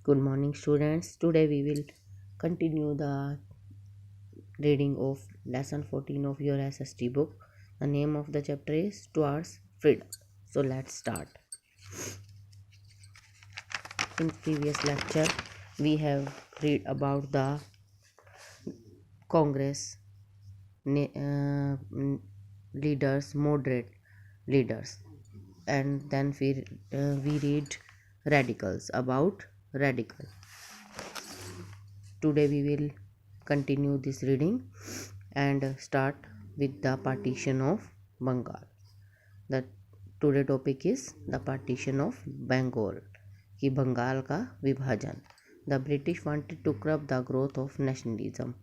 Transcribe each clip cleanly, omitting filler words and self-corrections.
Good morning, students. Today we will continue the reading of lesson 14 of your SST book. The name of the chapter is Towards Freedom. So let's start. In previous lecture, we have read about the Congress leaders, moderate leaders, and then we read radicals about radical. Today we will continue this reading and start with the partition of Bengal. The today topic is the partition of Bengal, कि बंगाल का विभाजन. The British wanted to curb the growth of nationalism.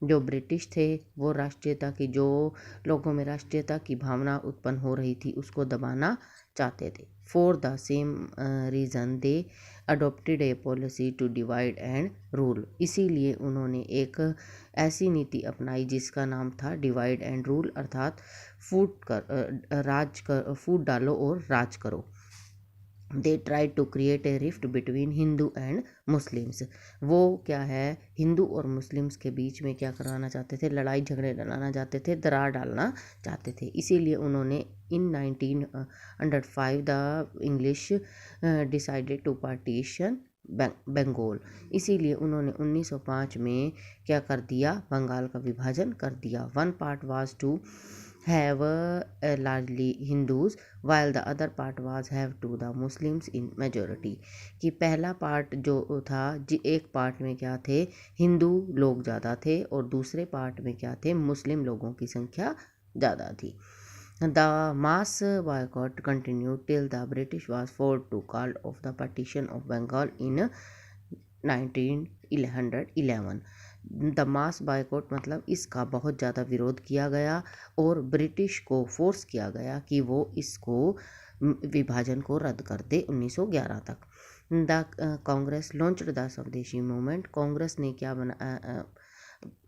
जो British थे वो राष्ट्रीयता की, जो लोगों में राष्ट्रीयता की भावना उत्पन्न हो रही थी उसको दबाना चाहते थे. For the same reason they adopted a policy to divide and rule. इसीलिए उन्होंने एक ऐसी नीति अपनाई जिसका नाम था डिवाइड एंड रूल, अर्थात फूट डालो और राज करो. They try to create a rift between Hindu and Muslims. वो क्या है, हिंदू और मुस्लिम्स के बीच में क्या करवाना चाहते थे, लड़ाई झगड़े डलाना चाहते थे, दरार डालना चाहते थे. इसीलिए उन्होंने in 1905 the English decided to partition Bengal. इसीलिए उन्होंने 1905 में क्या कर दिया, बंगाल का विभाजन कर दिया. One part was to have largely Hindus while the other part was have to the Muslims in majority. कि पहला पार्ट जो था, एक पार्ट में क्या थे, हिंदू लोग ज़्यादा थे और दूसरे पार्ट में क्या थे, मुस्लिम लोगों की संख्या ज़्यादा थी. The mass boycott continued till the British was forced to call off the partition of Bengal in 1911. The mass boycott मतलब इसका बहुत ज़्यादा विरोध किया गया और ब्रिटिश को फोर्स किया गया कि वो इसको विभाजन को रद्द कर दे 1911 तक. The Congress launched the swadeshi movement. Congress ने क्या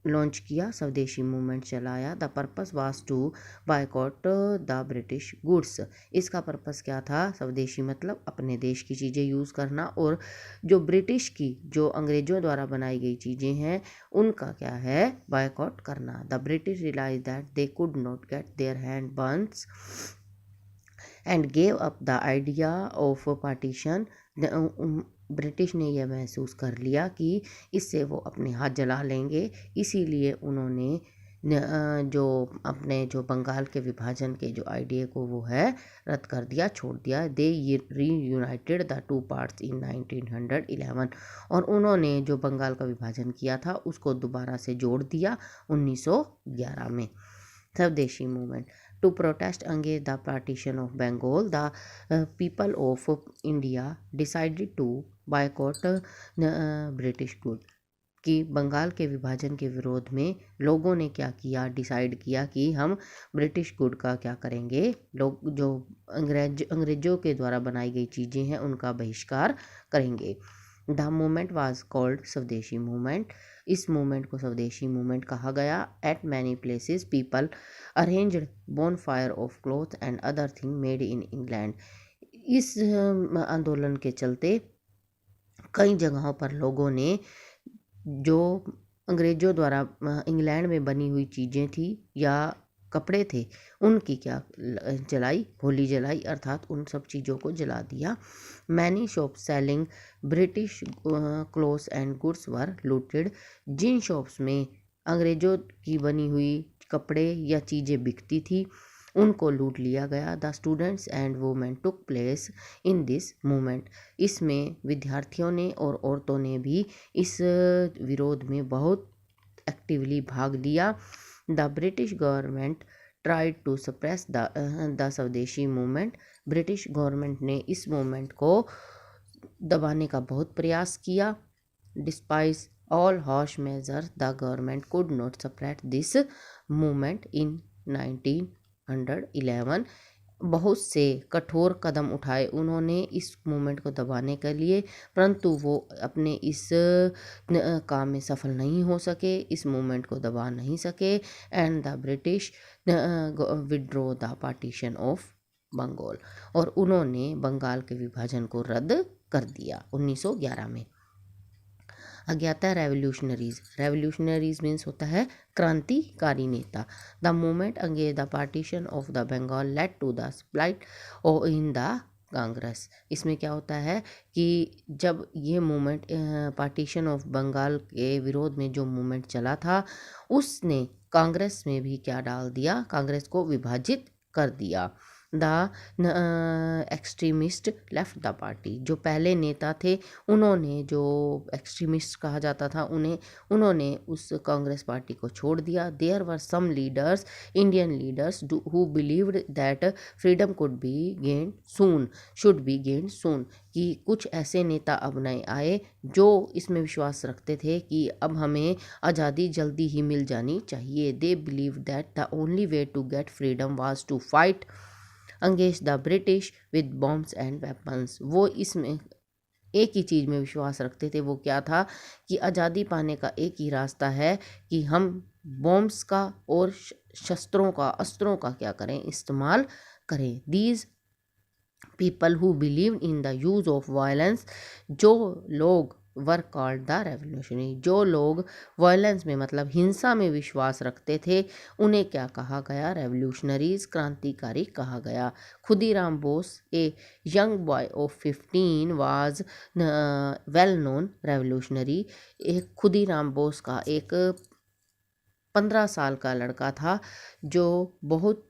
लॉन्च किया, स्वदेशी मूवमेंट चलाया. The purpose was to boycott the British goods. इसका पर्पस क्या था, स्वदेशी मतलब अपने देश की चीज़ें यूज़ करना, और जो ब्रिटिश की, जो अंग्रेज़ों द्वारा बनाई गई चीज़ें हैं उनका क्या है, बायकॉट करना. The British realise that they could not get their hand burns and gave up the idea of partition. British ने यह महसूस कर लिया कि इससे वो अपने हाथ जला लेंगे. इसीलिए उन्होंने जो बंगाल के विभाजन के जो आइडिया को वो है रद्द कर दिया, छोड़ दिया. They reunited the two parts in 1911. और उन्होंने जो बंगाल का विभाजन किया था उसको दोबारा से जोड़ दिया 1911 में. स्वदेशी movement. To protest against the partition of Bengal, the people of India decided to boycott British goods. कि बंगाल के विभाजन के विरोध में लोगों ने क्या किया, डिसाइड किया कि हम ब्रिटिश गुड का क्या करेंगे, लोग जो अंग्रेज़ों के द्वारा बनाई गई चीज़ें हैं उनका बहिष्कार करेंगे. द मूवमेंट वाज कॉल्ड स्वदेशी मूवमेंट. इस मूवमेंट को स्वदेशी मूवमेंट कहा गया. Eight many places people arranged bonfire of cloth and other thing made in England. इस आंदोलन के चलते कई जगहों पर लोगों ने जो अंग्रेज़ों द्वारा इंग्लैंड में बनी हुई चीज़ें थी या कपड़े थे उनकी क्या जलाई, होली जलाई, अर्थात उन सब चीज़ों को जला दिया. Many shops selling British clothes and goods were looted. जिन शॉप्स में अंग्रेज़ों की बनी हुई कपड़े या चीज़ें बिकती थी उनको लूट लिया गया. The students and women took place in this movement. इसमें विद्यार्थियों ने और औरतों ने भी इस विरोध में बहुत एक्टिवली भाग लिया. The British government tried to suppress the swadeshi movement. British government ने इस मूवमेंट को दबाने का बहुत प्रयास किया. Despite all harsh measures the government could not suppress this movement in 1911. बहुत से कठोर कदम उठाए उन्होंने इस मूवमेंट को दबाने के लिए, परंतु वो अपने इस काम में सफल नहीं हो सके, इस मूवमेंट को दबा नहीं सके. And the British withdraw the partition of Bengal. और उन्होंने बंगाल के विभाजन को रद्द कर दिया 1911 में. आगे आता है रेवोल्यूशनरीज। रेवोल्यूशनरीज मीन्स होता है क्रांतिकारी नेता। The movement against the partition of the Bengal led to the split in the Congress. इसमें क्या होता है कि जब ये मूवमेंट पार्टीशन ऑफ बंगाल के विरोध में जो मूवमेंट चला था, उसने कांग्रेस में भी क्या डाल दिया, कांग्रेस को विभाजित कर दिया। The extremist left the party. जो पहले नेता थे उन्होंने, जो एक्सट्रीमिस्ट कहा जाता था उन्होंने उस कांग्रेस पार्टी को छोड़ दिया। There were some leaders, Indian leaders who believed that freedom could be gained soon, should be gained soon, कि कुछ ऐसे नेता अब नए आए जो इसमें विश्वास रखते थे कि अब हमें आज़ादी जल्दी ही मिल जानी चाहिए। They believe that the only way to get freedom was to fight against the British with bombs and weapons. वो इसमें एक ही चीज़ में विश्वास रखते थे, वो क्या था कि आज़ादी पाने का एक ही रास्ता है कि हम बॉम्ब्स का और शस्त्रों का, अस्त्रों का क्या करें, इस्तेमाल करें। These people who believe in the use of violence, जो लोग वर कॉल्ड द रेवोल्यूशनरी, जो लोग वायलेंस में मतलब हिंसा में विश्वास रखते थे, उन्हें क्या कहा गया, रेवोल्यूशनरीज, क्रांतिकारी कहा गया। Khudiram Bose, a young boy of 15 was well known revolutionary. एक खुदीराम बोस का एक 15 साल का लड़का था जो बहुत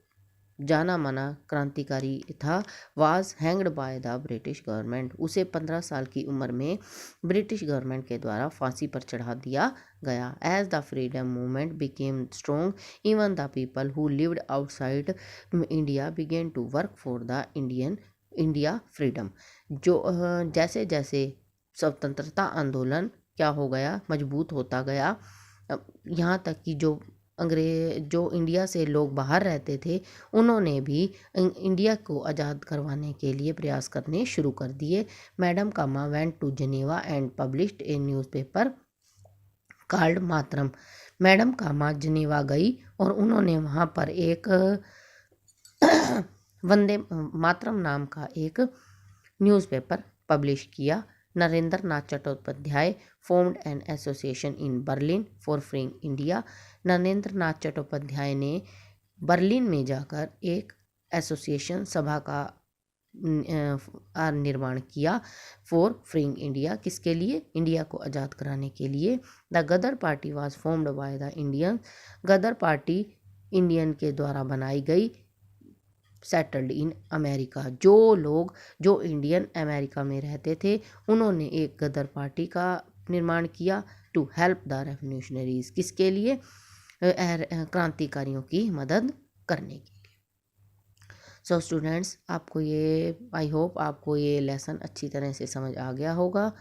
जाना माना क्रांतिकारी था। Was hanged by the British government. उसे 15 साल की उम्र में ब्रिटिश गवर्नमेंट के द्वारा फांसी पर चढ़ा दिया गया। As the freedom movement became strong, even the people who lived outside India began to work for the India freedom. जो जैसे जैसे स्वतंत्रता आंदोलन क्या हो गया, मजबूत होता गया, यहाँ तक कि जो इंडिया से लोग बाहर रहते थे, उन्होंने भी इंडिया को आज़ाद करवाने के लिए प्रयास करने शुरू कर दिए। Madam Cama went to Geneva and published a newspaper called Mataram. Madam Cama Geneva गई और उन्होंने वहाँ पर एक वंदे मातरम नाम का एक न्यूज़पेपर पब्लिश किया। Narendra Nath Chattopadhyay formed an association in Berlin for freeing India. Narendra Nath Chattopadhyay ने बर्लिन में जाकर एक एसोसिएशन सभा का निर्माण किया फॉर फ्रीइंग इंडिया। किसके लिए, इंडिया को आज़ाद कराने के लिए। The Ghadar party was formed by the Indian. Ghadar party Indian के द्वारा बनाई गई। सेटल्ड इन अमेरिका, जो लोग जो इंडियन अमेरिका में रहते थे, उन्होंने एक गदर पार्टी का निर्माण किया टू हेल्प द रेवोल्यूशनरीज। किसके लिए, क्रांतिकारियों की मदद करने के लिए। सो स्टूडेंट्स, आपको ये, आई होप आपको ये लेसन अच्छी तरह से समझ आ गया होगा।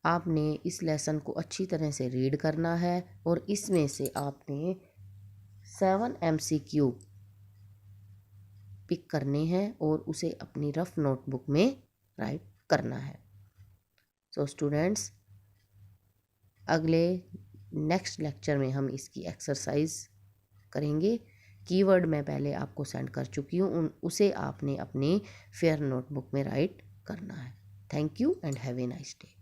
आपने इस लेसन को अच्छी तरह से रीड करना है और इसमें से आपने 7 MCQ पिक करने हैं और उसे अपनी रफ नोटबुक में राइट करना है। सो स्टूडेंट्स, अगले नेक्स्ट लेक्चर में हम इसकी एक्सरसाइज करेंगे। कीवर्ड मैं पहले आपको सेंड कर चुकी हूँ, उसे आपने अपनी फेयर नोटबुक में राइट करना है। Thank you and have a nice day.